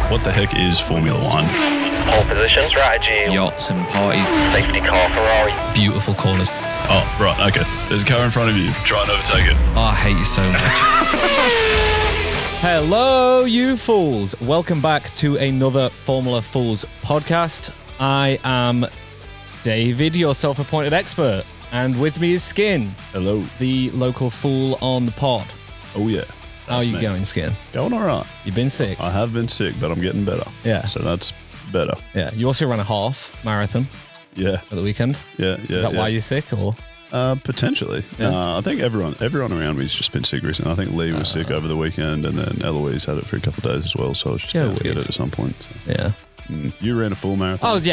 What the heck is Formula One? Pole position, strategy, yachts and parties, safety car, Ferrari. beautiful corners. Oh, right, okay. There's a car in front of you. Try and overtake it. Oh, I hate you so much. Hello, you fools. Welcome back to another Formula Fools podcast. I am David, your self-appointed expert, and with me is Skin. Hello. The local fool on the pod. Oh, yeah. How are you going, Skin? Going all right. You've been sick? I have been sick, but I'm getting better. Yeah. So that's better. Yeah. You also ran a half marathon Yeah. at the weekend. Yeah. Is that why you're sick, or? Potentially. Yeah. I think everyone around me has just been sick recently. I think Lee was sick over the weekend, and then Eloise had it for a couple of days as well, so I was just going to get it at some point. So. Yeah. You ran a full marathon? I was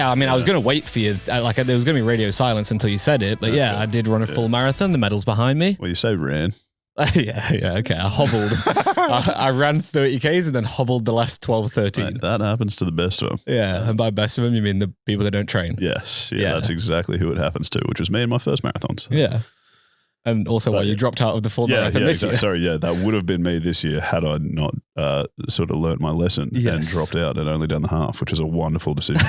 going to wait for you. There was going to be radio silence until you said it, but yeah, I did run a full marathon. The medal's behind me. Well, you say ran. Yeah, okay. I hobbled. I ran 30 Ks and then hobbled the last 12, 13. Right, that happens to the best of them. Yeah, and by best of them, you mean the people that don't train. Yes. Yeah. That's exactly who it happens to, which was me in my first marathon. So. Yeah. And also why you dropped out of the full marathon this year. Sorry, that would have been me this year had I not sort of learnt my lesson and dropped out and only done the half, which is a wonderful decision.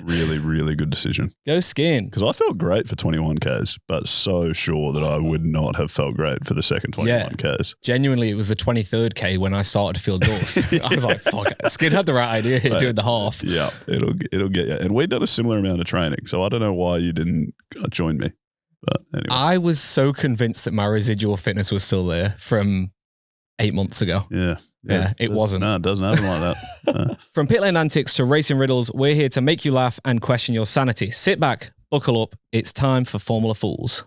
Really, really good decision. Go Skin. Because I felt great for 21Ks, but so sure that I would not have felt great for the second 21Ks. Genuinely, it was the 23rd K when I started to feel doors. I was like, fuck it. Skin had the right idea here doing the half. Yeah, it'll get you. And we'd done a similar amount of training, so I don't know why you didn't join me. But anyway. I was so convinced that my residual fitness was still there from 8 months ago. Yeah, it wasn't. No, it doesn't happen like that. No. From pit lane antics to racing riddles, we're here to make you laugh and question your sanity. Sit back, buckle up. It's time for Formula Fools.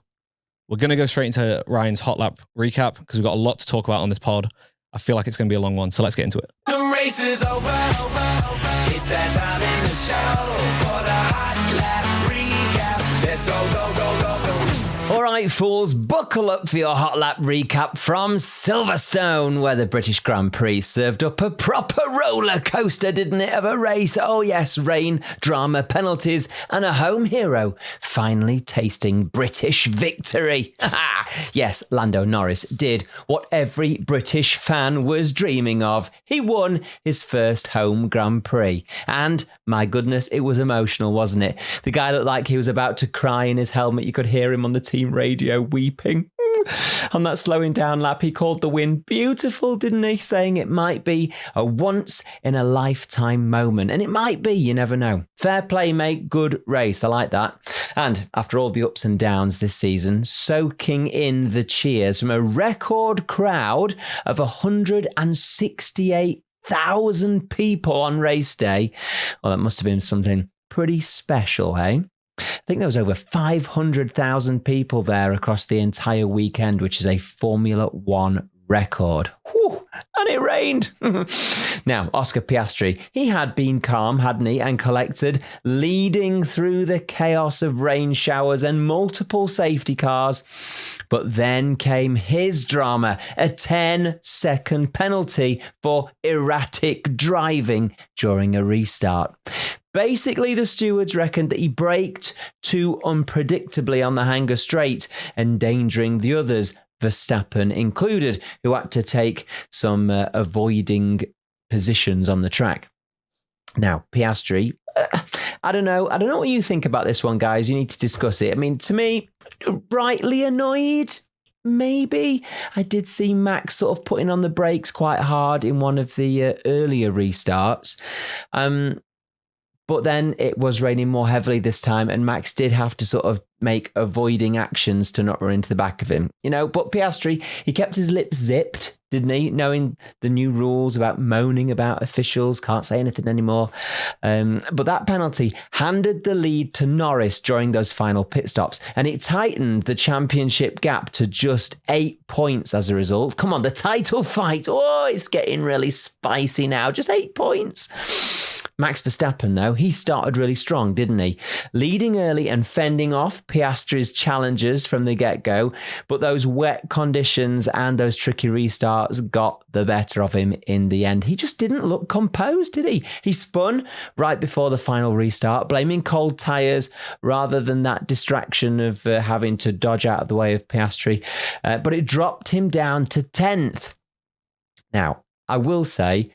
We're going to go straight into Ryan's hot lap recap because we've got a lot to talk about on this pod. I feel like it's going to be a long one, so let's get into it. The race is over. It's that time in the show for the hot lap recap. Let's go. All right, fools, buckle up for your hot lap recap from Silverstone, where the British Grand Prix served up a proper roller coaster, didn't it, of a race? Oh yes, rain, drama, penalties, and a home hero finally tasting British victory. Yes, Lando Norris did what every British fan was dreaming of. He won his first home Grand Prix. And, my goodness, it was emotional, wasn't it? The guy looked like he was about to cry in his helmet. You could hear him on the team radio weeping. On that slowing down lap, he called the win beautiful, didn't he? Saying it might be a once-in-a-lifetime moment. And it might be, you never know. Fair play, mate. Good race. I like that. And after all the ups and downs this season, soaking in the cheers from a record crowd of 168,000 people on race day, well, that must have been something pretty special, eh? I think there was over 500,000 people there across the entire weekend, which is a Formula One record. Whew, and it rained. Now, Oscar Piastri, he had been calm, hadn't he, and collected, leading through the chaos of rain showers and multiple safety cars. But then came his drama, a 10-second penalty for erratic driving during a restart. Basically, the stewards reckoned that he braked too unpredictably on the Hanger Straight, endangering the others, Verstappen included, who had to take some avoiding positions on the track. Now, Piastri, I don't know what you think about this one, guys. You need to discuss it. I mean, to me, rightly annoyed. Maybe. I did see Max sort of putting on the brakes quite hard in one of the earlier restarts. But then it was raining more heavily this time, and Max did have to sort of make avoiding actions to not run into the back of him. But Piastri, he kept his lips zipped, didn't he? Knowing the new rules about moaning about officials, can't say anything anymore. But that penalty handed the lead to Norris during those final pit stops, and it tightened the championship gap to just 8 points as a result. Come on, the title fight. Oh, it's getting really spicy now. Just 8 points. Max Verstappen, though, he started really strong, didn't he? Leading early and fending off Piastri's challengers from the get-go, but those wet conditions and those tricky restarts got the better of him in the end. He just didn't look composed, did he? He spun right before the final restart, blaming cold tyres rather than that distraction of having to dodge out of the way of Piastri, but it dropped him down to 10th. Now, I will say,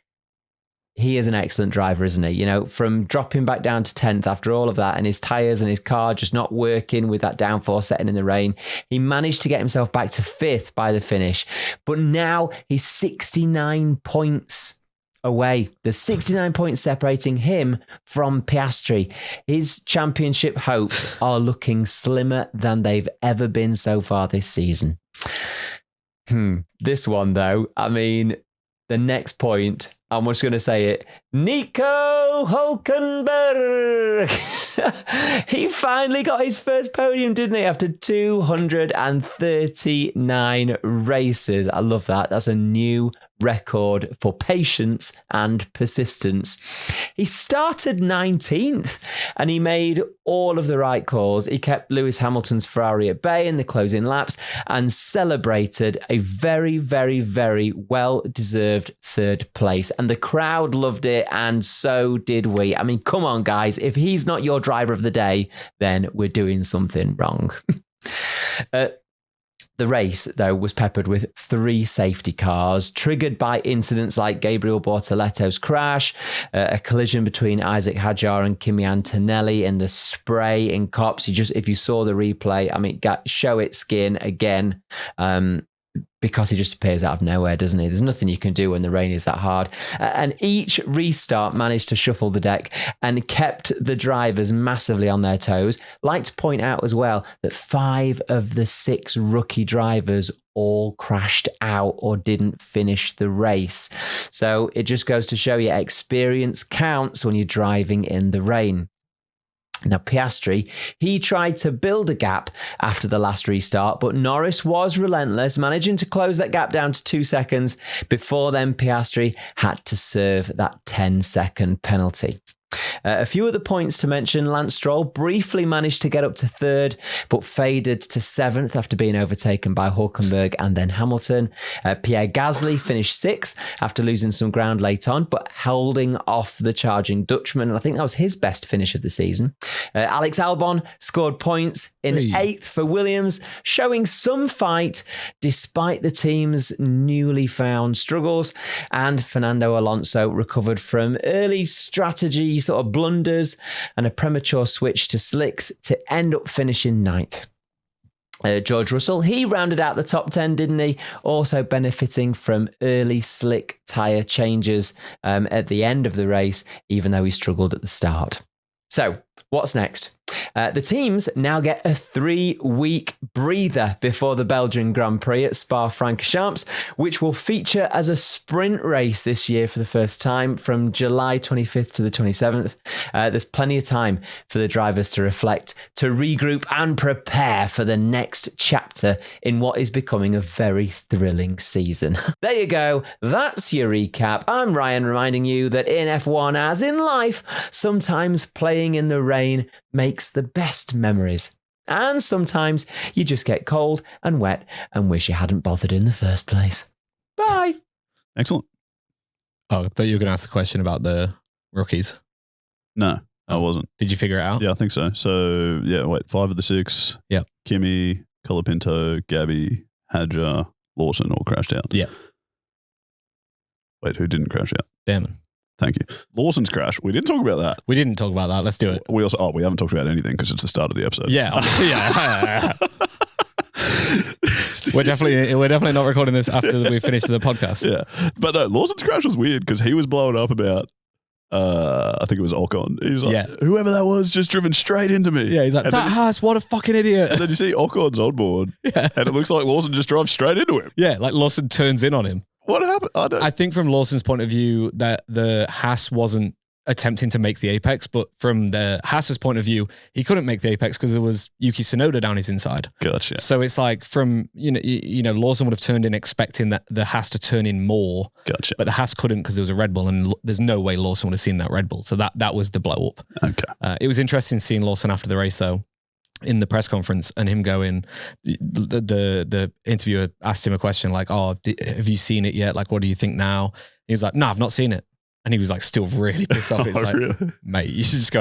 he is an excellent driver, isn't he? You know, from dropping back down to 10th after all of that and his tyres and his car just not working with that downforce setting in the rain, he managed to get himself back to 5th by the finish. But now he's 69 points away. There's 69 points separating him from Piastri. His championship hopes are looking slimmer than they've ever been so far this season. This one, though, I mean, the next point, I'm just going to say it. Nico Hülkenberg. He finally got his first podium, didn't he? After 239 races. I love that. That's a new record for patience and persistence. He started 19th and he made all of the right calls. He kept Lewis Hamilton's Ferrari at bay in the closing laps and celebrated a very, very, very well-deserved 3rd place. And the crowd loved it, and so did we. I mean, come on, guys. If he's not your driver of the day, then we're doing something wrong. The race, though, was peppered with 3 safety cars, triggered by incidents like Gabriel Bortoletto's crash, a collision between Isaac Hadjar and Kimi Antonelli, and the spray in Cops. If you saw the replay, I mean, show it skin again. Because he just appears out of nowhere, doesn't he? There's nothing you can do when the rain is that hard. And each restart managed to shuffle the deck and kept the drivers massively on their toes. Like to point out as well that 5 of the 6 rookie drivers all crashed out or didn't finish the race. So it just goes to show you experience counts when you're driving in the rain. Now, Piastri, he tried to build a gap after the last restart, but Norris was relentless, managing to close that gap down to 2 seconds. Before then, Piastri had to serve that 10-second penalty. A few other points to mention. Lance Stroll briefly managed to get up to 3rd, but faded to 7th after being overtaken by Hülkenberg and then Hamilton. Pierre Gasly finished 6th after losing some ground late on, but holding off the charging Dutchman. And I think that was his best finish of the season. Alex Albon scored points in 8th for Williams, showing some fight despite the team's newly found struggles. And Fernando Alonso recovered from early strategy sort of blunders and a premature switch to slicks to end up finishing 9th. George Russell, he rounded out the top 10, didn't he? Also benefiting from early slick tyre changes at the end of the race, even though he struggled at the start. So, what's next? The teams now get a 3-week breather before the Belgian Grand Prix at Spa-Francorchamps, which will feature as a sprint race this year for the first time from July 25th to the 27th. There's plenty of time for the drivers to reflect, to regroup and prepare for the next chapter in what is becoming a very thrilling season. There you go. That's your recap. I'm Ryan, reminding you that in F1, as in life, sometimes playing in the rain makes the best memories. And sometimes you just get cold and wet and wish you hadn't bothered in the first place. Bye. Excellent. Oh, I thought you were going to ask a question about the rookies. No, I wasn't. Did you figure it out? Yeah, I think so. So, 5 of the 6. Yeah. Kimi, Colapinto, Gabby, Hadjar, Lawson all crashed out. Yeah. Wait, who didn't crash out? Damon. Thank you. Lawson's crash. We didn't talk about that. We didn't talk about that. Let's do it. We haven't talked about anything because it's the start of the episode. Yeah. We're definitely not recording this after we finish the podcast. Yeah. But no, Lawson's crash was weird because he was blowing up about, I think it was Ocon. He was like, whoever that was just driven straight into me. Yeah, he's like, that Haas, what a fucking idiot. And then you see Ocon's on board. Yeah. And it looks like Lawson just drives straight into him. Yeah, like Lawson turns in on him. What happened? I think from Lawson's point of view that the Haas wasn't attempting to make the apex, but from the Haas's point of view, he couldn't make the apex because there was Yuki Tsunoda down his inside. Gotcha. So it's like from, Lawson would have turned in expecting that the Haas to turn in more. Gotcha. But the Haas couldn't because there was a Red Bull and there's no way Lawson would have seen that Red Bull. So that was the blow up. Okay. It was interesting seeing Lawson after the race though, in the press conference, and him going, the interviewer asked him a question like, oh, have you seen it yet? Like, what do you think now? He was like, no, I've not seen it. And he was like, still really pissed off. It's like, really? Mate, you should just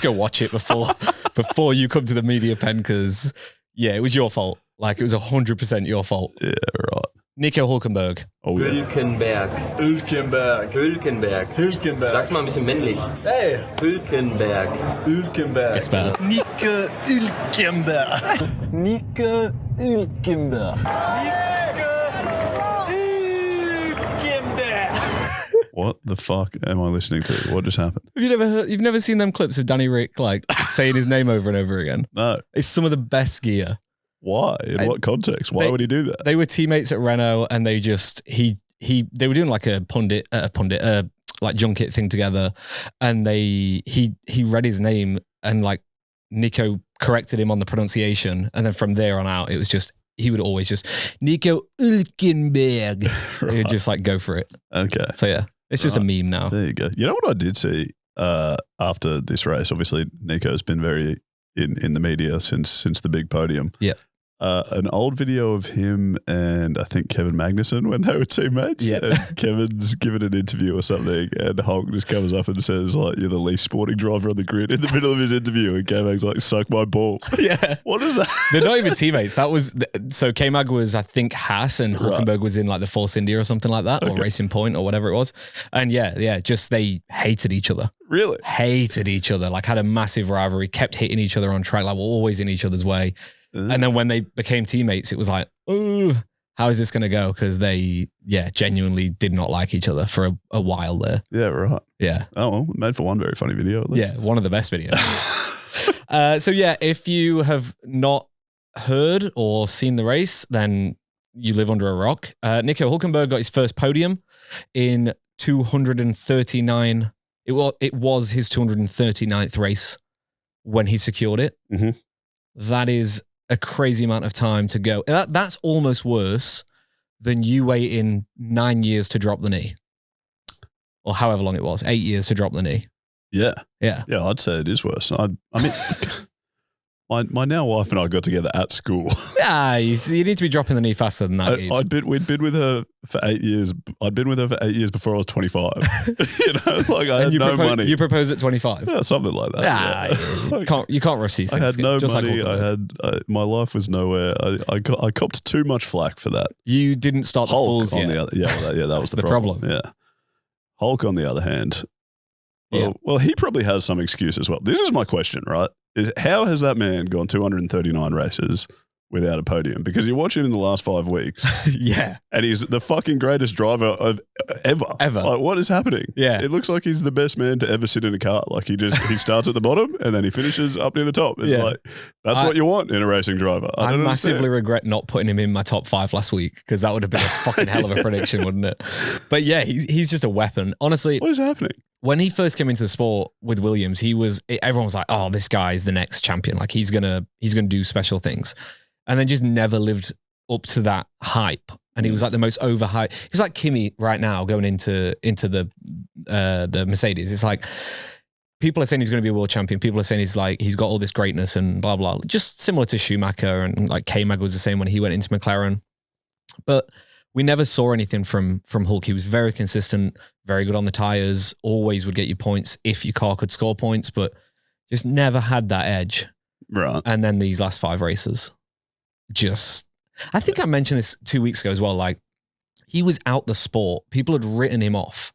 go watch it before you come to the media pen. Cause it was your fault. Like it was 100% your fault. Yeah, right. Nico Hülkenberg. Oh, yeah. Hülkenberg. Sag's mal ein bisschen männlich. Hey. Hülkenberg. Gets better. Nico Hülkenberg. What the fuck am I listening to? What just happened? Have you never heard, you've never seen them clips of Danny Rick like saying his name over and over again? No. It's some of the best gear. Why? In what context? Why would he do that? They were teammates at Renault, and they just they were doing like a pundit like junket thing together, and he read his name, and like Nico corrected him on the pronunciation, and then from there on out, it was just he would always just Nico Hülkenberg. Right. He would just like go for it. Okay. So yeah, it's just a meme now. There you go. You know what I did see after this race? Obviously, Nico's been very in the media since the big podium. Yeah. An old video of him and I think Kevin Magnussen when they were teammates. Yeah. And Kevin's given an interview or something, and Hulk just comes up and says, like, you're the least sporting driver on the grid in the middle of his interview. And K-Mag's like, suck my balls. Yeah. What is that? They're not even teammates. That was, so K-Mag was, I think, Haas, and Hülkenberg was in like the Force India or something like that, or Racing Point or whatever it was. And yeah, just they hated each other. Really? Hated each other. Like had a massive rivalry, kept hitting each other on track, like were always in each other's way. And then when they became teammates, it was like, oh, how is this going to go? Because they, genuinely did not like each other for a while there. Yeah, right. Yeah. Oh, well, made for one very funny video at least. Yeah, one of the best videos. So yeah, if you have not heard or seen the race, then you live under a rock. Nico Hülkenberg got his first podium in 239. It was his 239th race when he secured it. Mm-hmm. That is a crazy amount of time to go. That's almost worse than you waiting 9 years to drop the knee. Or however long it was, 8 years to drop the knee. Yeah. Yeah. Yeah, I'd say it is worse. I mean, my now wife and I got together at school. Yeah, you need to be dropping the knee faster than that. We'd been with her for 8 years. I'd been with her for 8 years before I was 25. Like I had no money. You proposed at 25? Yeah, something like that. You can't rush these things. I had no just money. Like my life was nowhere. I copped too much flack for that. You didn't start the Fools yet. That was the problem. Yeah. Hulk, on the other hand, well, he probably has some excuse as well. This is my question, right? How has that man gone 239 races without a podium? Because you watch him in the last 5 weeks. Yeah. And he's the fucking greatest driver of ever. Like, what is happening? Yeah. It looks like he's the best man to ever sit in a car. Like he starts at the bottom and then he finishes up near the top. It's like, that's what you want in a racing driver. I massively regret not putting him in my top 5 last week, because that would have been a fucking hell of a prediction, wouldn't it? But yeah, he's just a weapon. Honestly. What is happening? When he first came into the sport with Williams, everyone was like, oh, this guy is the next champion. Like he's gonna do special things. And then just never lived up to that hype. And he was like the most overhyped. He was like Kimi right now going into the Mercedes. It's like people are saying he's going to be a world champion. People are saying he's got all this greatness and blah, blah. Just similar to Schumacher, and like K-Mag was the same when he went into McLaren. But we never saw anything from Hulk. He was very consistent, very good on the tires, always would get you points if your car could score points, but just never had that edge. Right. And then these last 5 races, I think I mentioned this 2 weeks ago as well. Like, he was out the sport. People had written him off.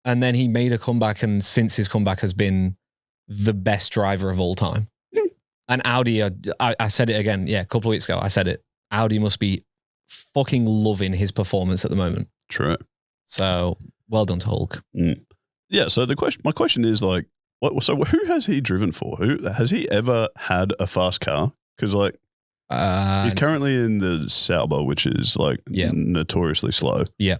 And then he made a comeback, and since his comeback has been the best driver of all time. And Audi, I said it again, a couple of weeks ago, I said it. Audi must be fucking loving his performance at the moment. True. So well done to Hulk. Mm. Yeah. So my question is like, so who has he driven for? Who has he ever had a fast car? Because like he's currently in the Sauber, which is like notoriously slow. Yeah.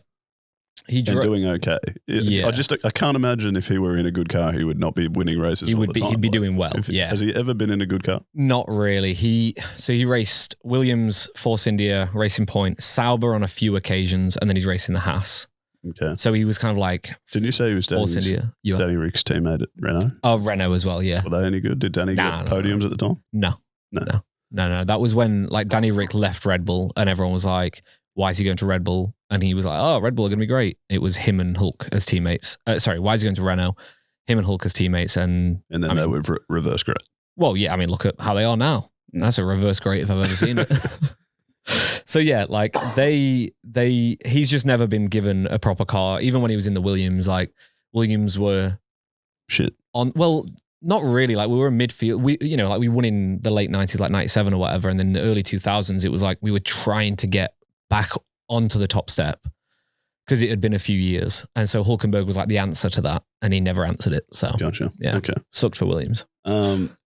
He's doing okay. I can't imagine if he were in a good car, he would not be winning races. He'd be doing well. Has he ever been in a good car? Not really. He raced Williams, Force India, Racing Point, Sauber on a few occasions, and then he's racing the Haas. Okay. So he was kind of like. Didn't you say he was Force India? Danny Rick's teammate at Renault? Oh, Renault as well. Yeah. Were they any good? Did Danny get podiums at the time? No. That was when like Danny Rick left Red Bull, and everyone was like, why is he going to Red Bull? And he was like, oh, Red Bull are going to be great. It was him and Hulk as teammates. Why is he going to Renault? Him and Hulk as teammates. And then they were reverse great. Well, yeah, I mean, look at how they are now. That's a reverse great if I've ever seen it. So yeah, like he's just never been given a proper car. Even when he was in the Williams, like Williams were shit on. Well, not really. Like we were in midfield. We won in the late 90s, like 97 or whatever, and then in the early 2000s, it was like we were trying to get back onto the top step because it had been a few years, and so Hülkenberg was like the answer to that, and he never answered it. So gotcha. Yeah, okay, sucked for Williams.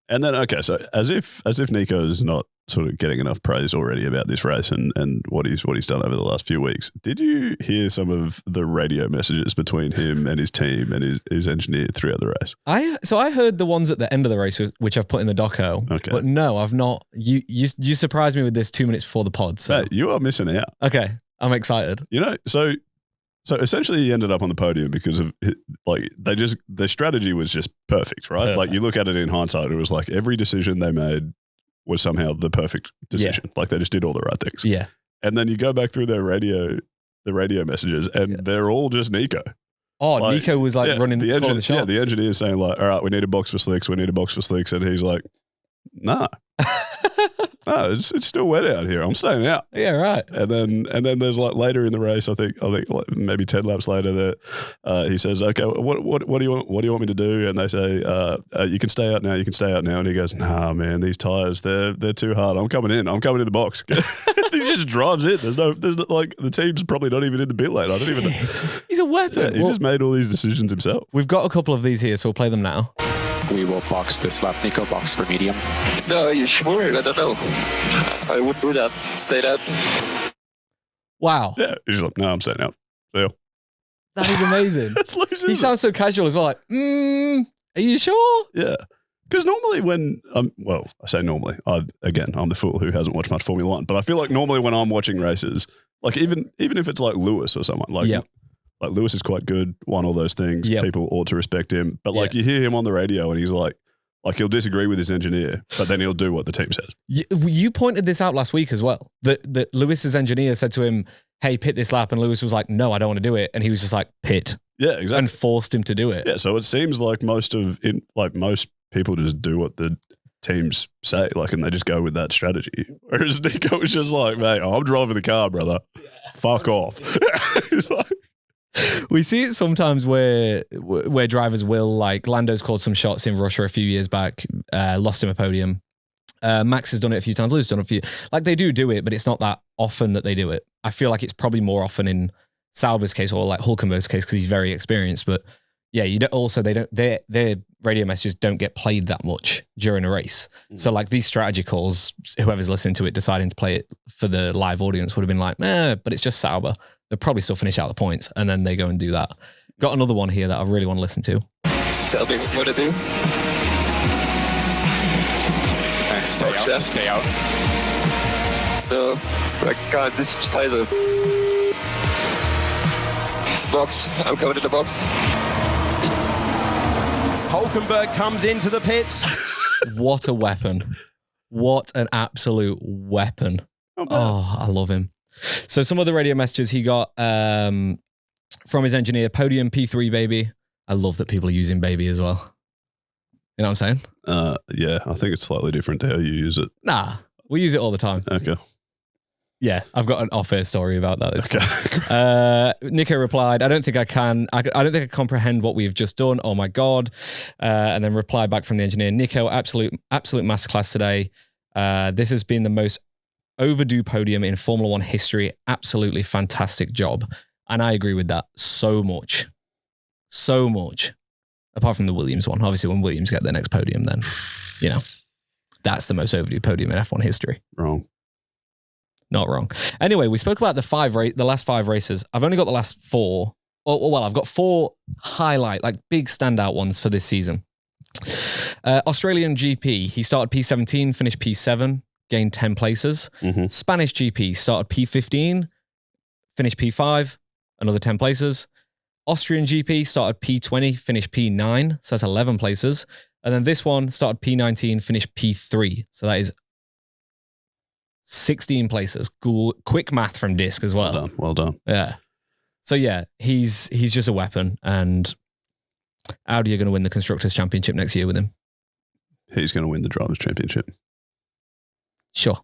And then so as if Nico's not sort of getting enough praise already about this race and what he's done over the last few weeks, did you hear some of the radio messages between him and his team and his engineer throughout the race? I heard the ones at the end of the race, which I've put in the doco. Okay. But no, I've not. You surprised me with this 2 minutes before the pod. So Mate, you are missing out. Okay, I'm excited. So essentially, he ended up on the podium because of their strategy was just perfect, right? Perfect. Like you look at it in hindsight, it was like every decision they made was somehow the perfect decision. Like they just did all the right things. Yeah. And then you go back through the radio messages, and they're all just Nico. Oh, like, Nico was running the shots. Yeah, the engineer is saying like, all right, we need a box for slicks. We need a box for slicks. And he's like, nah. No, it's still wet out here. I'm staying out. Yeah, right. And then there's like later in the race, I think like maybe 10 laps later that he says, okay, what do you want me to do? And they say, you can stay out now. You can stay out now. And he goes, nah, man, these tires, they're too hard. I'm coming in the box. He just drives it. There's no like the team's probably not even in the pit lane. I don't even know. He's a weapon. Yeah, he just made all these decisions himself. We've got a couple of these here, so we'll play them now. We will box this lap. Nico, box for medium. No, you sure? I don't know. I would do that. Stay that. Wow. Yeah. He's like, no, I'm staying out. So that is amazing. He sounds so casual as well. Like, are you sure? Yeah. Because normally when I say normally, I'm the fool who hasn't watched much Formula One, but I feel like normally when I'm watching races, like even if it's like Lewis or someone, like Lewis is quite good, won all those things. Yep. People ought to respect him. But like you hear him on the radio and he's like he'll disagree with his engineer, but then he'll do what the team says. You pointed this out last week as well. That Lewis's engineer said to him, hey, pit this lap. And Lewis was like, no, I don't want to do it. And he was just like, pit. Yeah, exactly. And forced him to do it. Yeah, so it seems like most people just do what the teams say, and they just go with that strategy. Whereas Nico was just like, mate, I'm driving the car, brother. Fuck off. We see it sometimes where drivers will, like Lando's called some shots in Russia a few years back, lost him a podium. Max has done it a few times. Lou's done it a few. Like they do it, but it's not that often that they do it. I feel like it's probably more often in Sauber's case or like Hülkenberg's case because he's very experienced. But yeah, their radio messages don't get played that much during a race. So like these strategy calls, whoever's listening to it deciding to play it for the live audience would have been like, but it's just Sauber. They'll probably still finish out the points and then they go and do that. Got another one here that I really want to listen to. Tell me what to do. Stay out. No, my God, this tires are... Box. I'm coming to the box. Hülkenberg comes into the pits. What a weapon. What an absolute weapon. Oh, I love him. So some of the radio messages he got from his engineer, Podium P3 baby. I love that people are using baby as well. You know what I'm saying? Yeah, I think it's slightly different to how you use it. Nah, we use it all the time. Okay. Yeah, I've got an off-air story about that. Okay. Nico replied, I don't think I comprehend what we've just done. Oh my God. And then replied back from the engineer, Nico, absolute masterclass today. This has been the most overdue podium in Formula One history. Absolutely fantastic job. And I agree with that so much. So much. Apart from the Williams one. Obviously, when Williams get their next podium, then, that's the most overdue podium in F1 history. Wrong. Not wrong. Anyway, we spoke about the last 5 races. I've only got the last 4. I've got 4 highlight, like big standout ones for this season. Australian GP, he started P17, finished P7, gained 10 places. Mm-hmm. Spanish GP, started P15, finished P5, another 10 places. Austrian GP, started P20, finished P9, so that's 11 places. And then this one started P19, finished P3. So that is 16 places. Cool. Quick math from Disc as well. Well done. Yeah. So yeah, he's just a weapon. And Audi are going to win the Constructors' Championship next year with him. He's going to win the Drivers' Championship. Sure.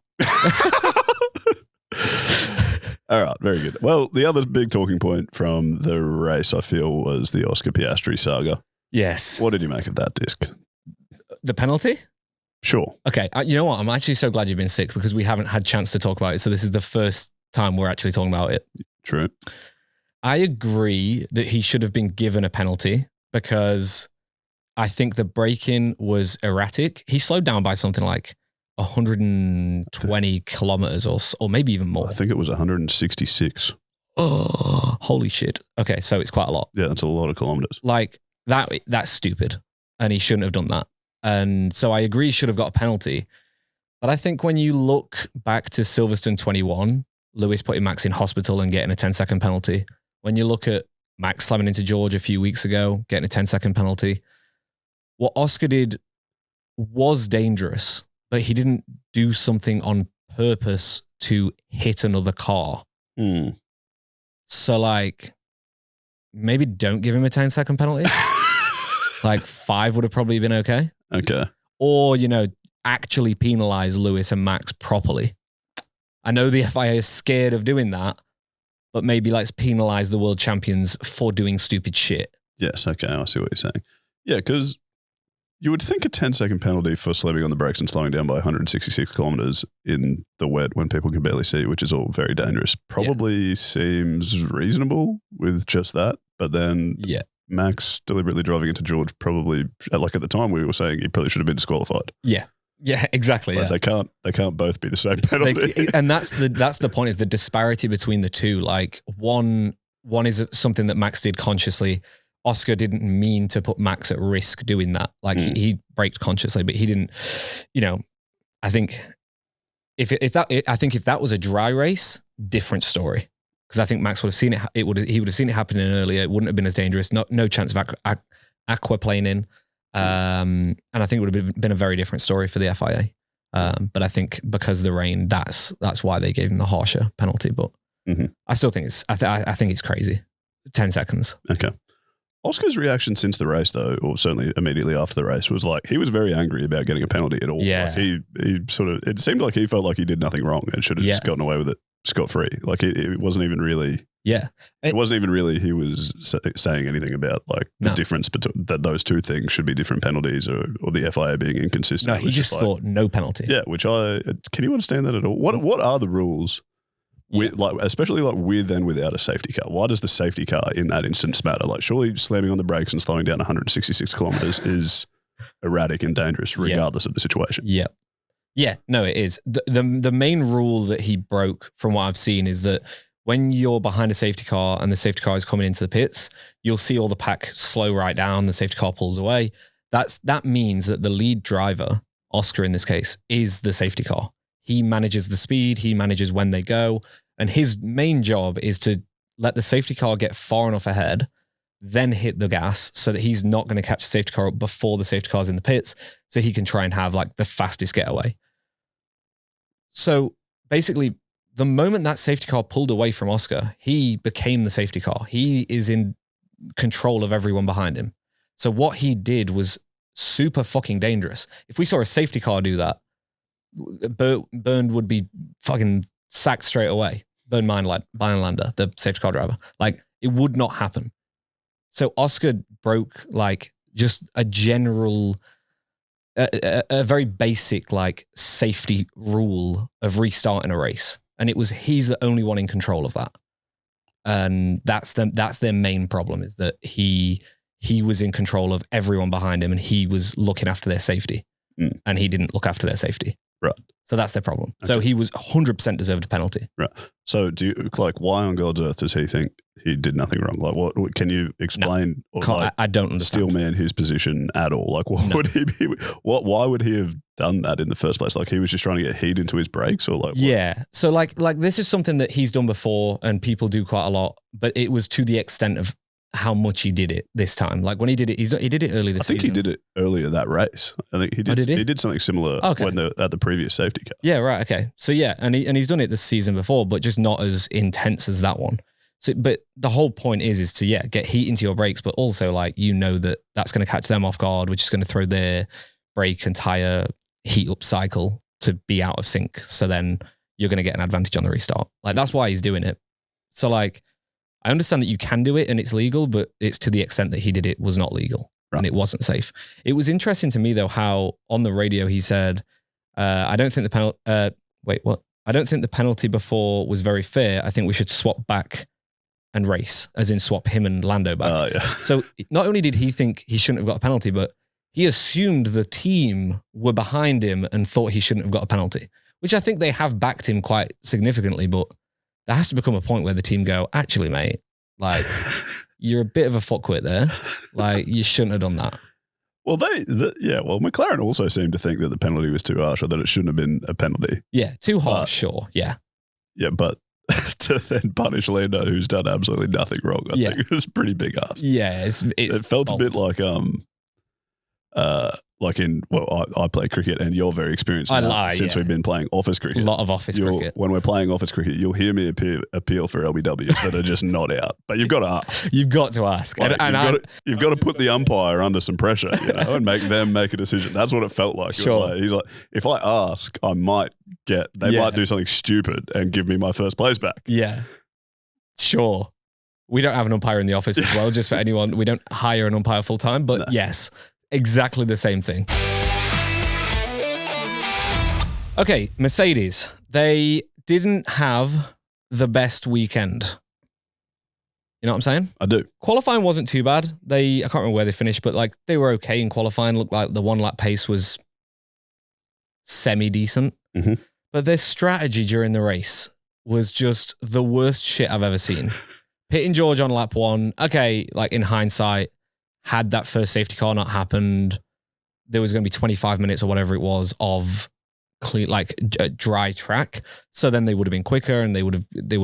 All right, very good. Well, the other big talking point from the race, I feel, was the Oscar Piastri saga. Yes. What did you make of that disc? The penalty? Sure. Okay. You know what? I'm actually so glad you've been sick because we haven't had a chance to talk about it. So this is the first time we're actually talking about it. True. I agree that he should have been given a penalty because I think the braking was erratic. He slowed down by something like 120 kilometers or maybe even more. I think it was 166. Oh, holy shit. Okay, so it's quite a lot. Yeah, that's a lot of kilometers. Like that's stupid. And he shouldn't have done that. And so I agree he should have got a penalty. But I think when you look back to Silverstone 21, Lewis putting Max in hospital and getting a 10-second penalty. When you look at Max slamming into George a few weeks ago, getting a 10-second penalty, what Oscar did was dangerous, but he didn't do something on purpose to hit another car. So like, maybe don't give him a 10-second penalty. Like 5 would have probably been okay. Okay. Or, actually penalize Lewis and Max properly. I know the FIA is scared of doing that, but maybe let's penalize the world champions for doing stupid shit. Yes. Okay. I see what you're saying. Yeah. Because you would think a 10-second penalty for slamming on the brakes and slowing down by 166 kilometers in the wet when people can barely see, which is all very dangerous, probably seems reasonable with just that. But then Max deliberately driving into George probably, like at the time we were saying he probably should have been disqualified. Yeah. Yeah, exactly. Like they can't both be the same penalty. And that's the point, is the disparity between the two. Like one is something that Max did consciously. Oscar didn't mean to put Max at risk doing that. Like he braked consciously, but he didn't. I think if that was a dry race, different story. Because I think Max would have seen it. He would have seen it happening earlier. It wouldn't have been as dangerous. No chance of aquaplaning. And I think it would have been a very different story for the FIA. But I think because of the rain, that's why they gave him the harsher penalty. But I still think I think it's crazy. 10 seconds. Okay. Oscar's reaction since the race, though, or certainly immediately after the race, was like he was very angry about getting a penalty at all. Yeah. Like he sort of, it seemed like he felt like he did nothing wrong and should have just gotten away with it scot-free. Like it wasn't even really. Yeah. It wasn't even really he was saying anything about like the difference between that those two things should be different penalties or the FIA being inconsistent. No, he just thought no penalty. Yeah, can you understand that at all? What are the rules with especially with and without a safety car? Why does the safety car in that instance matter? Like surely slamming on the brakes and slowing down 166 kilometers is erratic and dangerous regardless of the situation. Yeah. Yeah, no, it is. The main rule that he broke from what I've seen is that when you're behind a safety car and the safety car is coming into the pits, you'll see all the pack slow right down, the safety car pulls away. That means that the lead driver, Oscar in this case, is the safety car. He manages the speed, he manages when they go, and his main job is to let the safety car get far enough ahead, then hit the gas so that he's not going to catch the safety car up before the safety car's in the pits, so he can try and have like the fastest getaway. So basically, the moment that safety car pulled away from Oscar, he became the safety car. He is in control of everyone behind him. So what he did was super fucking dangerous. If we saw a safety car do that, Bernd would be fucking sacked straight away. Bernd Meinlander, the safety car driver. Like, it would not happen. So Oscar broke like just a general, a very basic like safety rule of restarting a race. And he's the only one in control of that. And that's their main problem, is that he was in control of everyone behind him and he was looking after their safety. And he didn't look after their safety. Right. So that's their problem. Okay. So he was 100% deserved a penalty. Right. So why on God's earth does he think he did nothing wrong? Like what can you explain? No, I don't understand. Steelman his position at all. Like would he be, why would he have done that in the first place? Like he was just trying to get heat into his brakes or like what? Yeah. So like this is something that he's done before and people do quite a lot, but it was to the extent of how much he did it this time. Like when he did it, he did it early this season. I think he did it earlier that race. I think he did. He did something similar at the previous safety car. Yeah, right. Okay. So yeah, and he's done it this season before, but just not as intense as that one. So, but the whole point is to get heat into your brakes, but also like that's going to catch them off guard, which is going to throw their brake and tire heat up cycle to be out of sync. So then you're going to get an advantage on the restart. Like, that's why he's doing it. So, like, I understand that you can do it and it's legal, but it's to the extent that he did it was not legal and it wasn't safe. It was interesting to me, though, how on the radio he said, I don't think the penalty... I don't think the penalty before was very fair. I think we should swap back and race, as in swap him and Lando back. So not only did he think he shouldn't have got a penalty, but he assumed the team were behind him and thought he shouldn't have got a penalty, which I think they have backed him quite significantly. But there has to become a point where the team go, actually, mate, like, you're a bit of a fuckwit there. Like, you shouldn't have done that. Well, McLaren also seemed to think that the penalty was too harsh or that it shouldn't have been a penalty. Yeah, too harsh, sure, yeah. Yeah, but to then punish Lando, who's done absolutely nothing wrong, I think it was pretty big ass. Yeah, it felt bold. A bit like I play cricket and you're very experienced since we've been playing office cricket. A lot of office cricket. When we're playing office cricket, you'll hear me appeal for LBWs that are just not out. But you've got to ask. You've got to ask. Like, you've got to put the umpire under some pressure, and make them make a decision. That's what it felt like. Sure. He's like, if I ask, I might they might do something stupid and give me my first place back. Yeah. Sure. We don't have an umpire in the office as well, just for anyone. We don't hire an umpire full time, but yes. Exactly the same thing. Okay, Mercedes. They didn't have the best weekend. You know what I'm saying? I do. Qualifying wasn't too bad. I can't remember where they finished, but like they were okay in qualifying. Looked like the 1 lap pace was semi-decent. Mm-hmm. But their strategy during the race was just the worst shit I've ever seen. Pitting George on lap 1. Okay, like in hindsight, had that first safety car not happened, there was going to be 25 minutes or whatever it was of clean, like a dry track. So then they would have been quicker and they would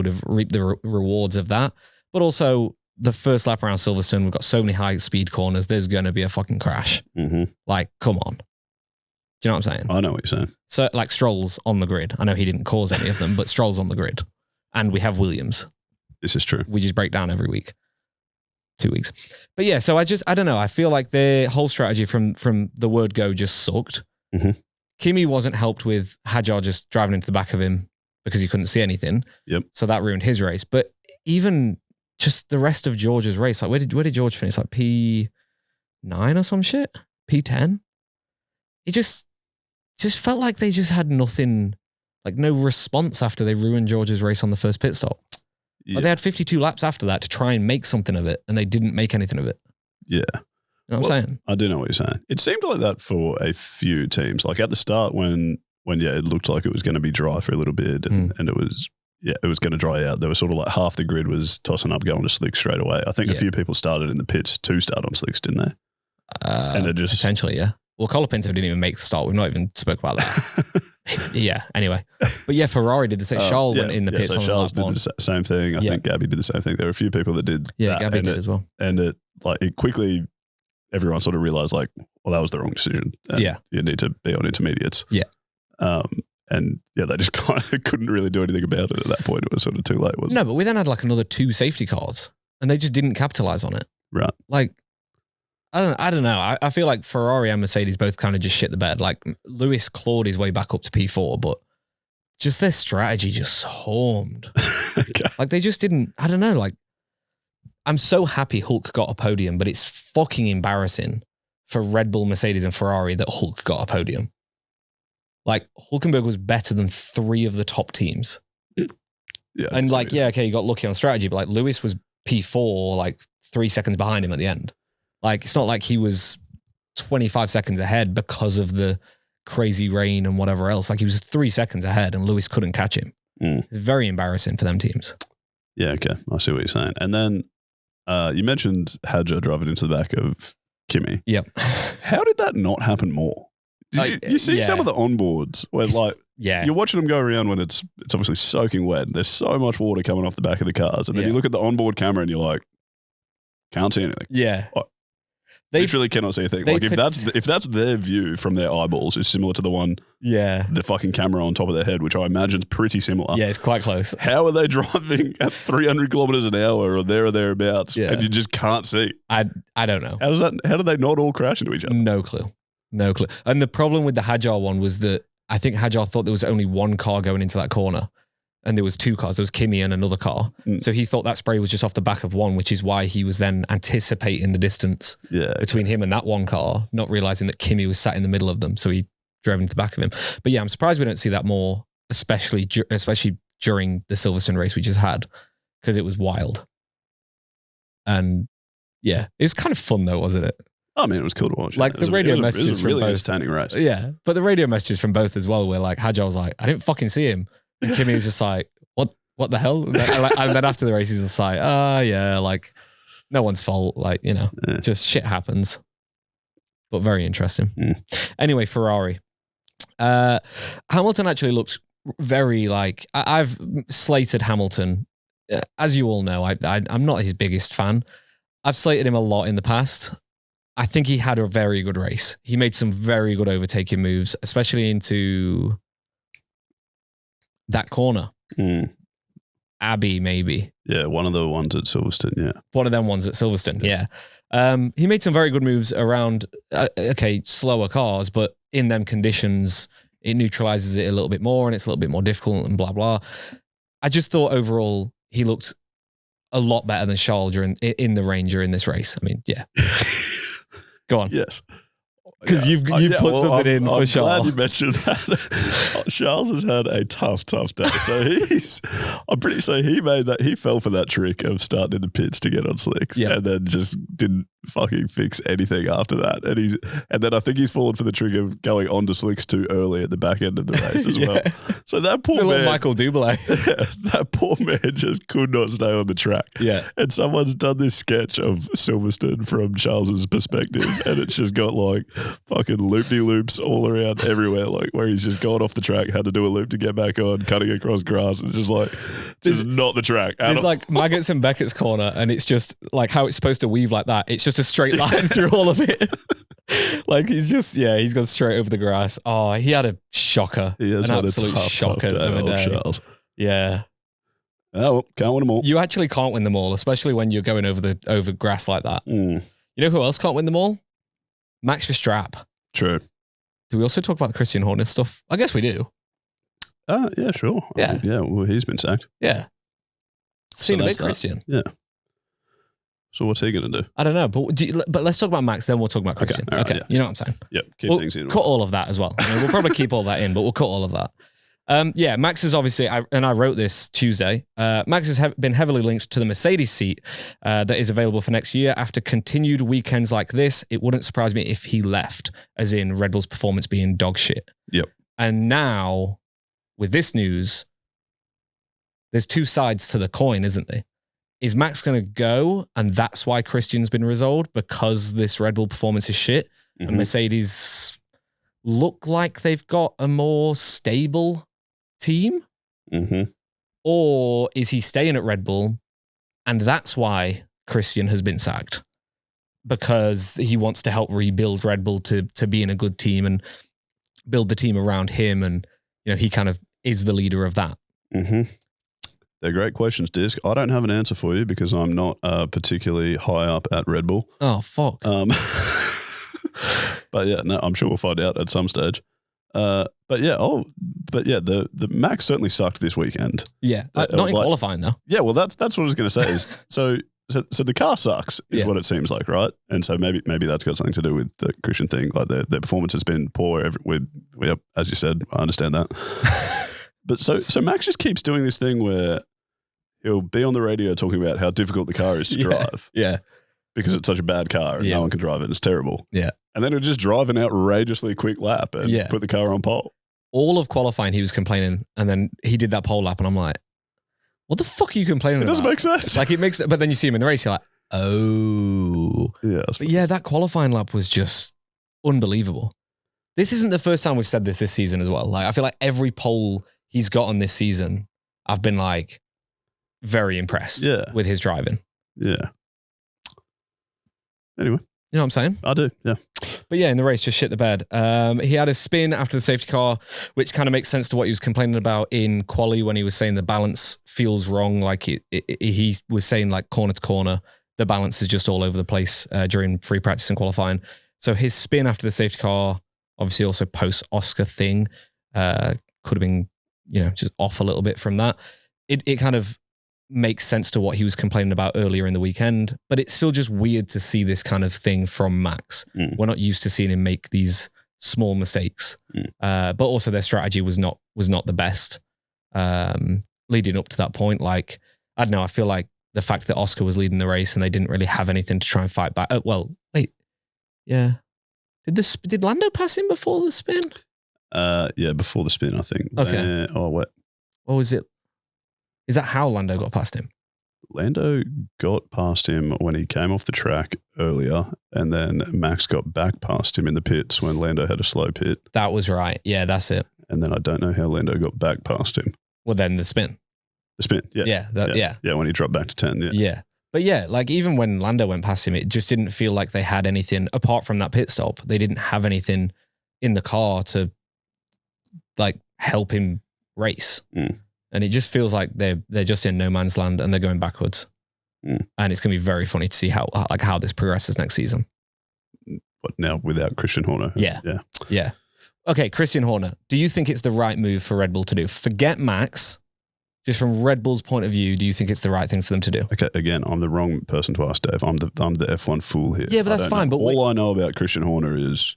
have reaped the rewards of that. But also the first lap around Silverstone, we've got so many high speed corners. There's going to be a fucking crash. Mm-hmm. Like, come on. Do you know what I'm saying? I know what you're saying. So like Stroll's on the grid. I know he didn't cause any of them, but Stroll's on the grid. And we have Williams. This is true. We just break down every week. 2 weeks. But yeah, so I don't know. I feel like their whole strategy from the word go just sucked. Mm-hmm. Kimi wasn't helped with Hadjar just driving into the back of him because he couldn't see anything. Yep. So that ruined his race. But even just the rest of George's race, like where did George finish? Like P9 or some shit? P10? It just felt like they just had nothing, like no response after they ruined George's race on the first pit stop. Yeah. Like they had 52 laps after that to try and make something of it, and they didn't make anything of it. Yeah. You know what I'm saying? I do know what you're saying. It seemed like that for a few teams. Like at the start when it looked like it was going to be dry for a little bit and it was going to dry out. There was sort of like half the grid was tossing up, going to slicks straight away. I think a few people started in the pits to start on slicks, didn't they? And it just potentially, yeah. Well, Colapinto didn't even make the start. We've not even spoke about that. Yeah, anyway. But yeah, Ferrari did the same. Charles went in the pits so on Charles the lap did the same thing. I think Gabby did the same thing. There were a few people that did that. Gabby did as well. And it quickly, everyone sort of realized like, well, that was the wrong decision. And you need to be on intermediates. Yeah. And they just kind of couldn't really do anything about it at that point. It was sort of too late, wasn't it? No, but we then had like another 2 safety cars and they just didn't capitalize on it. Right. Like, I don't know. I feel like Ferrari and Mercedes both kind of just shit the bed. Like Lewis clawed his way back up to P4, but just their strategy just swarmed. Okay. Like they just didn't, I don't know. Like I'm so happy Hulk got a podium, but it's fucking embarrassing for Red Bull, Mercedes and Ferrari that Hulk got a podium. Like Hülkenberg was better than 3 of the top teams. Yeah. And like, he got lucky on strategy, but like Lewis was P4, like 3 seconds behind him at the end. Like, it's not like he was 25 seconds ahead because of the crazy rain and whatever else. Like, he was 3 seconds ahead and Lewis couldn't catch him. It's very embarrassing for them teams. Yeah, okay. I see what you're saying. And then you mentioned Hadjar driving into the back of Kimi. Yep. How did that not happen more? You see some of the onboards where you're watching them go around when it's obviously soaking wet. There's so much water coming off the back of the cars. And then you look at the onboard camera and you're like, can't see anything. Yeah. They literally cannot see a thing. Like if that's their view from their eyeballs is similar to the one, the fucking camera on top of their head, which I imagine is pretty similar. Yeah, it's quite close. How are they driving at 300 kilometers an hour or there or thereabouts and you just can't see? I don't know. How do they not all crash into each other? No clue. And the problem with the Hadjar one was that I think Hadjar thought there was only one car going into that corner. And there was two cars. There was Kimi and another car. So he thought that spray was just off the back of one, which is why he was then anticipating the distance between him and that one car, not realizing that Kimi was sat in the middle of them. So he drove into the back of him. But yeah, I'm surprised we don't see that more, especially during the Silverstone race we just had, because it was wild. And yeah, it was kind of fun though, wasn't it? I mean, it was cool to watch. Like the radio messages from really both. entertaining race. Yeah, but the radio messages from both as well were like, Hadjar was like, I didn't fucking see him. And Kimi was just like, what the hell? And then after the race, he's just like, yeah, like no one's fault. Like, you know, just shit happens. But very interesting. Anyway, Ferrari. Hamilton actually looked very like, I've slated Hamilton. As you all know, I'm not his biggest fan. I've slated him a lot in the past. I think he had a very good race. He made some very good overtaking moves, especially into that corner. Abbey, maybe. Yeah, one of the ones at Silverstone, yeah. One of them ones at Silverstone, yeah. He made some very good moves around, slower cars, but in them conditions, it neutralizes it a little bit more and it's a little bit more difficult and blah, blah. I just thought overall he looked a lot better than Charles in the Ranger in this race. I mean, yeah. Go on. Yes. Because you've put something in for Charles. I'm glad you mentioned that. Charles has had a tough day. So I'm pretty sure he fell for that trick of starting in the pits to get on slicks and then just didn't fucking fix anything after that. And then I think he's fallen for the trick of going onto slicks too early at the back end of the race as well. So that poor man, Michael Dublé. That poor man just could not stay on the track. Yeah. And someone's done this sketch of Silverstone from Charles's perspective, and it's just got like fucking loop-de-loops all around everywhere, like where he's just gone off the track, had to do a loop to get back on, cutting across grass, and just not the track. It's like Maggots and Beckett's corner, and it's just like how it's supposed to weave like that. It's just a straight line through all of it. Like he's gone straight over the grass. Oh, he had a shocker. He has an had absolute a tough shocker day, of a day. Charles. Yeah. Oh, well, can't win them all. You actually can't win them all, especially when you're going over grass like that. You know who else can't win them all? Max Verstappen. True. Do we also talk about the Christian Horner stuff? I guess we do. Yeah, sure. Yeah. Well, he's been sacked. Yeah. Seen a bit, that. Christian. Yeah. So what's he going to do? I don't know, but let's talk about Max, then we'll talk about Christian. Okay. All right, yeah. You know what I'm saying? Yep. Keep We'll things in. cut all of that as well. I mean, we'll probably keep all that in, but we'll cut all of that. Max is obviously, I wrote this Tuesday, Max has been heavily linked to the Mercedes seat that is available for next year. After continued weekends like this, it wouldn't surprise me if he left, as in Red Bull's performance being dog shit. Yep. And now, with this news, there's two sides to the coin, isn't there? Is Max going to go, and that's why Christian's been resolved, because this Red Bull performance is shit, and Mercedes look like they've got a more stable team? Or is he staying at Red Bull, and that's why Christian has been sacked? Because he wants to help rebuild Red Bull to be in a good team and build the team around him, and he kind of is the leader of that. They're great questions, Disc. I don't have an answer for you because I'm not particularly high up at Red Bull. Oh, fuck. But yeah, no, I'm sure we'll find out at some stage. The Max certainly sucked this weekend. Yeah, not in qualifying though. Yeah, well, that's what I was going to say. Is so the car sucks is what it seems like, right? And so maybe that's got something to do with the Christian thing. Like their performance has been poor. As you said, I understand that. But so Max just keeps doing this thing where he'll be on the radio talking about how difficult the car is to drive. Yeah. Because it's such a bad car and no one can drive it. It's terrible. Yeah. And then he'll just drive an outrageously quick lap and put the car on pole. All of qualifying, he was complaining, and then he did that pole lap, and I'm like, what the fuck are you complaining about? It doesn't make sense. Like, it makes, but then you see him in the race, you're like, oh. Yeah. But yeah, that qualifying lap was just unbelievable. This isn't the first time we've said this season as well. Like, I feel like every pole he's gotten this season, I've been like very impressed with his driving. Yeah. Anyway. You know what I'm saying? I do, yeah. But yeah, in the race, just shit the bed. He had a spin after the safety car, which kind of makes sense to what he was complaining about in quali when he was saying the balance feels wrong. Like he was saying like corner to corner, the balance is just all over the place during free practice and qualifying. So his spin after the safety car, obviously also post-Oscar thing, Could have been, just off a little bit from that. It kind of makes sense to what he was complaining about earlier in the weekend, but it's still just weird to see this kind of thing from Max. We're not used to seeing him make these small mistakes, but also their strategy was not the best leading up to that point. Like, I don't know, I feel like the fact that Oscar was leading the race and they didn't really have anything to try and fight back. Did Lando pass him before the spin? Before the spin, I think. Okay. What was it? Is that how Lando got past him? Lando got past him when he came off the track earlier, and then Max got back past him in the pits when Lando had a slow pit. That was right. Yeah, that's it. And then I don't know how Lando got back past him. Well, then the spin. The spin, yeah. Yeah, when he dropped back to 10, yeah. Yeah. But yeah, like even when Lando went past him, it just didn't feel like they had anything, apart from that pit stop, they didn't have anything in the car to like help him race. And it just feels like they're just in no man's land and they're going backwards. And it's going to be very funny to see how this progresses next season. But now without Christian Horner. Yeah. Okay, Christian Horner. Do you think it's the right move for Red Bull to do? Forget Max. Just from Red Bull's point of view, do you think it's the right thing for them to do? Okay, again, I'm the wrong person to ask, Dave. I'm the F1 fool here. Yeah, but that's fine. But all I know about Christian Horner is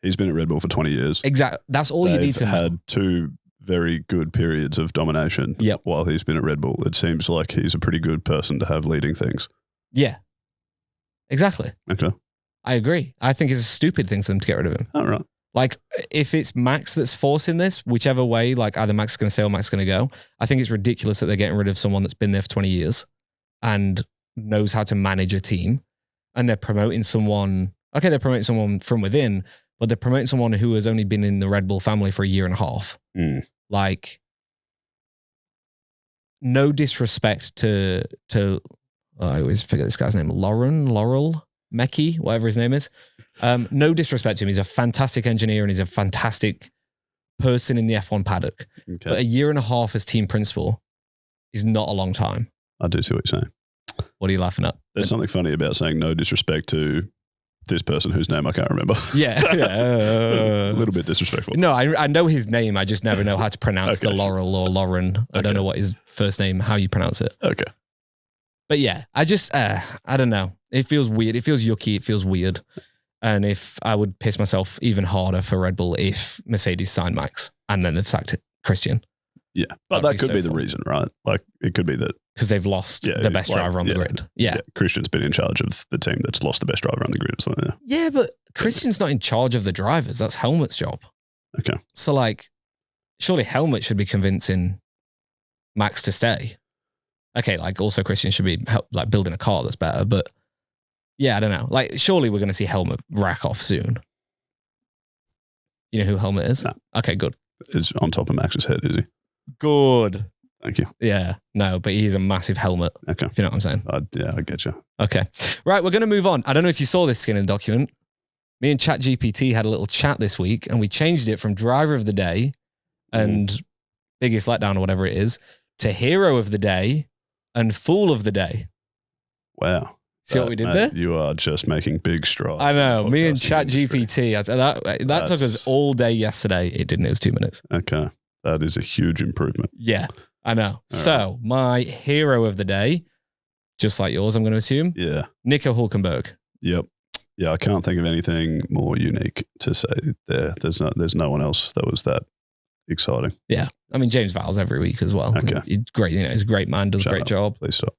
he's been at Red Bull for 20 years. Exactly. That's all you need to know. They've had 2 very good periods of domination while he's been at Red Bull. It seems like he's a pretty good person to have leading things. Yeah. Exactly. Okay. I agree. I think it's a stupid thing for them to get rid of him. All right. Like, if it's Max that's forcing this, whichever way, like either Max is going to stay or Max is going to go, I think it's ridiculous that they're getting rid of someone that's been there for 20 years and knows how to manage a team. And they're promoting someone, from within, but they're promoting someone who has only been in the Red Bull family for a year and a half. Like, no disrespect to I always forget this guy's name, Laurel Mecki, whatever his name is. No disrespect to him. He's a fantastic engineer and he's a fantastic person in the F1 paddock. Okay. But a year and a half as team principal is not a long time. I do see what you're saying. What are you laughing at? There's something funny about saying no disrespect to this person whose name I can't remember. Yeah. A little bit disrespectful. No, I know his name. I just never know how to pronounce the Laurel or Lauren. I don't know what his first name, how you pronounce it. Okay. But yeah, I just, I don't know. It feels weird. It feels yucky. It feels weird. And if I would piss myself even harder for Red Bull if Mercedes signed Max and then they've sacked Christian. Yeah. But that could be the reason, right? Like, it could be that. Because they've lost the best driver on the grid. Yeah. Christian's been in charge of the team that's lost the best driver on the grid. So, yeah, but Christian's not in charge of the drivers. That's Helmut's job. Okay. So, like, surely Helmut should be convincing Max to stay. Okay, like, also Christian should be, like, building a car that's better. But, yeah, I don't know. Like, surely we're going to see Helmut rack off soon. You know who Helmut is? No. Okay, good. Is on top of Max's head, is he? Good. Thank you. Yeah, no, but he's a massive helmet. Okay. If you know what I'm saying. I get you. Okay. Right, we're going to move on. I don't know if you saw this skin in the document. Me and ChatGPT had a little chat this week and we changed it from driver of the day and biggest letdown or whatever it is to hero of the day and fool of the day. Wow. See what we did there? You are just making big strides. I know. Me and ChatGPT, that took us all day yesterday. It didn't. It was 2 minutes. Okay. That is a huge improvement. Yeah, I know. So my hero of the day, just like yours, I'm going to assume. Yeah. Nico Hülkenberg. Yep. Yeah, I can't think of anything more unique to say there. There's no one else that was that exciting. Yeah. I mean, James Vowles every week as well. Okay. He's great. He's a great man, does a great job. Please stop.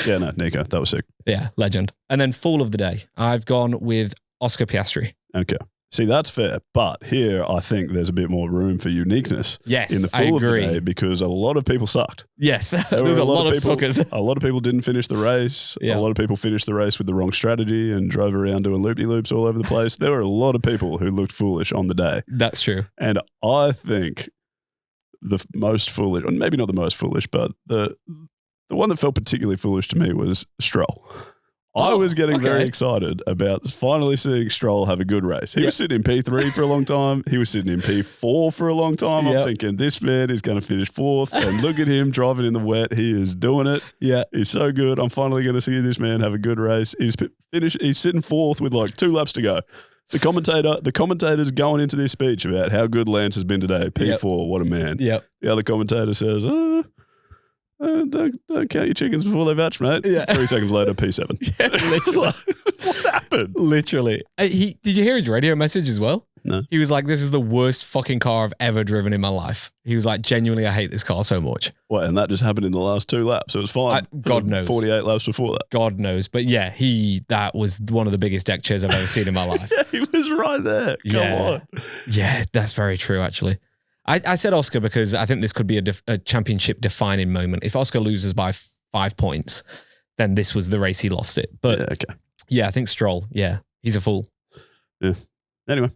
Yeah, no, Nico, that was sick. Yeah, legend. And then fool of the day. I've gone with Oscar Piastri. Okay. See, that's fair. But here, I think there's a bit more room for uniqueness in the fool of the day because a lot of people sucked. Yes. There's a lot of suckers. A lot of people didn't finish the race. Yeah. A lot of people finished the race with the wrong strategy and drove around doing loopy-loops all over the place. There were a lot of people who looked foolish on the day. That's true. And I think the most foolish, or maybe not the most foolish, but the one that felt particularly foolish to me was Stroll. I was getting very excited about finally seeing Stroll have a good race. He was sitting in P3 for a long time. He was sitting in P4 for a long time. I'm thinking, this man is going to finish fourth. And look at him driving in the wet. He is doing it. Yeah. He's so good. I'm finally going to see this man have a good race. He's sitting fourth with like 2 laps to go. The commentator's going into this speech about how good Lance has been today. P4, what a man. Yep. The other commentator says, don't count your chickens before they've hatched, mate. Yeah. 3 seconds later, P7. Yeah, literally. What happened? Literally. Did you hear his radio message as well? No. He was like, this is the worst fucking car I've ever driven in my life. He was like, genuinely, I hate this car so much. What? And that just happened in the last 2 laps. It was fine. God knows. 48 laps before that. God knows. But yeah, that was one of the biggest deck chairs I've ever seen in my life. Yeah, he was right there. Come on. Yeah, that's very true, actually. I said Oscar because I think this could be a championship defining moment. If Oscar loses by 5 points, then this was the race he lost it. But Yeah, okay. yeah, I think Stroll, yeah, he's a fool. Yeah. Anyway.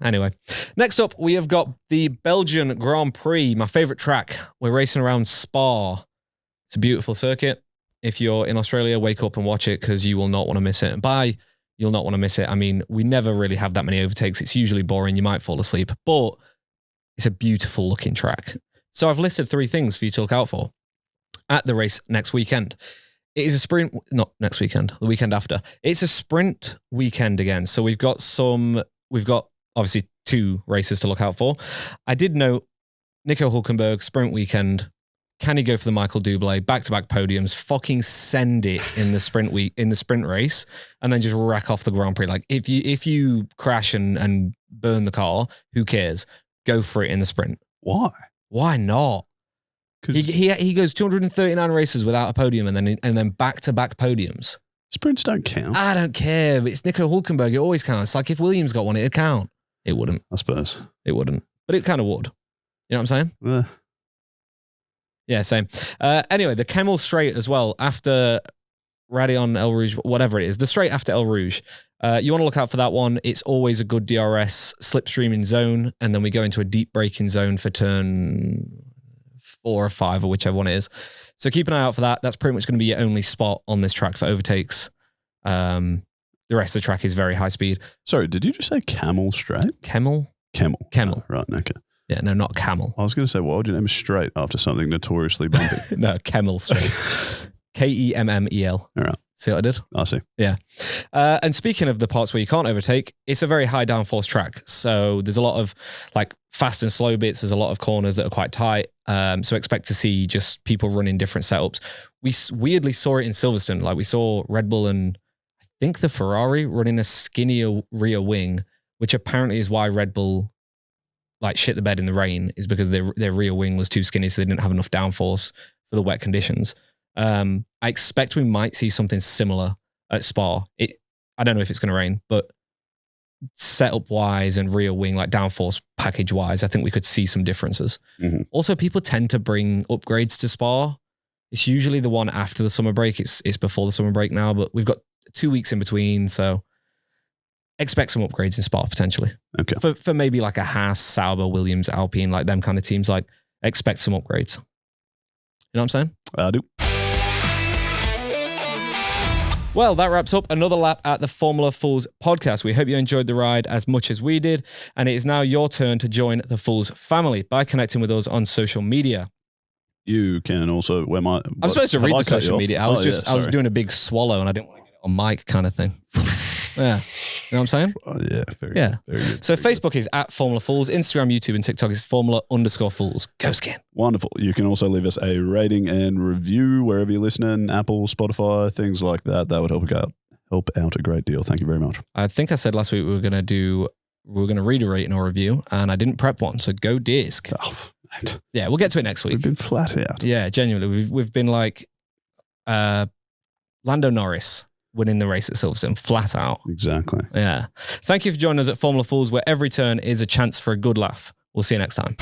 Anyway. Next up, we have got the Belgian Grand Prix, my favorite track. We're racing around Spa. It's a beautiful circuit. If you're in Australia, wake up and watch it because you will not want to miss it. And you'll not want to miss it. I mean, we never really have that many overtakes. It's usually boring. You might fall asleep, but it's a beautiful looking track. So I've listed 3 things for you to look out for at the race next weekend. It is a sprint, not next weekend, the weekend after. It's a sprint weekend again. So we've got obviously 2 races to look out for. I did note Nico Hülkenberg, sprint weekend. Can he go for the Michael Bublé, back-to-back podiums, fucking send it in the sprint race, and then just rack off the Grand Prix? Like if you crash and burn the car, who cares? Go for it in the sprint. Why? Why not? He goes 239 races without a podium and then back-to-back podiums. Sprints don't count. I don't care. But it's Nico Hülkenberg. It always counts. Like if Williams got one, it'd count. It wouldn't. I suppose. It wouldn't. But it kind of would. You know what I'm saying? Yeah, same. Anyway, the Kemmel Straight as well, after Radion El Rouge, whatever it is, the straight after El Rouge. You want to look out for that one. It's always a good DRS slipstreaming zone, and then we go into a deep braking zone for turn 4 or 5 or whichever one it is. So keep an eye out for that. That's pretty much going to be your only spot on this track for overtakes. The rest of the track is very high speed. Sorry, did you just say Camel Straight? Kemmel? Camel. Kemmel. Oh, right, okay. Yeah, no, not Camel. I was going to say, why would you name it Straight after something notoriously bumpy? No, Kemmel Straight. Kemmel. All right. See what I did? I see. Yeah. And speaking of the parts where you can't overtake, it's a very high downforce track. So there's a lot of like fast and slow bits. There's a lot of corners that are quite tight. So expect to see just people running different setups. We weirdly saw it in Silverstone. Like we saw Red Bull and I think the Ferrari running a skinnier rear wing, which apparently is why Red Bull like shit the bed in the rain, is because their rear wing was too skinny, so they didn't have enough downforce for the wet conditions. I expect we might see something similar at Spa. I don't know if it's going to rain, but setup wise and rear wing, like downforce package wise, I think we could see some differences. Mm-hmm. Also, people tend to bring upgrades to Spa. It's usually the one after the summer break. It's before the summer break now, but we've got 2 weeks in between, so expect some upgrades in Spa potentially. Okay. For maybe like a Haas, Sauber, Williams, Alpine, like them kind of teams, like expect some upgrades. You know what I'm saying? I do. Well, that wraps up another lap at the Formula Fools podcast. We hope you enjoyed the ride as much as we did, and it is now your turn to join the Fools family by connecting with us on social media. You can also I'm supposed to read the social media. I was doing a big swallow and I didn't want to get it on mic kind of thing. Yeah. You know what I'm saying? Oh, yeah. Very good. So Facebook is at Formula Fools. Instagram, YouTube, and TikTok is Formula_Fools. Go skin. Wonderful. You can also leave us a rating and review wherever you're listening, Apple, Spotify, things like that. That would help out a great deal. Thank you very much. I think I said last week we were going to read a rating or review, and I didn't prep one. So go disc. Oh, mate. Yeah, we'll get to it next week. We've been flat out. Yeah, genuinely. We've been like Lando Norris winning the race at Silverstone, flat out. Exactly. Yeah. Thank you for joining us at Formula Fools, where every turn is a chance for a good laugh. We'll see you next time.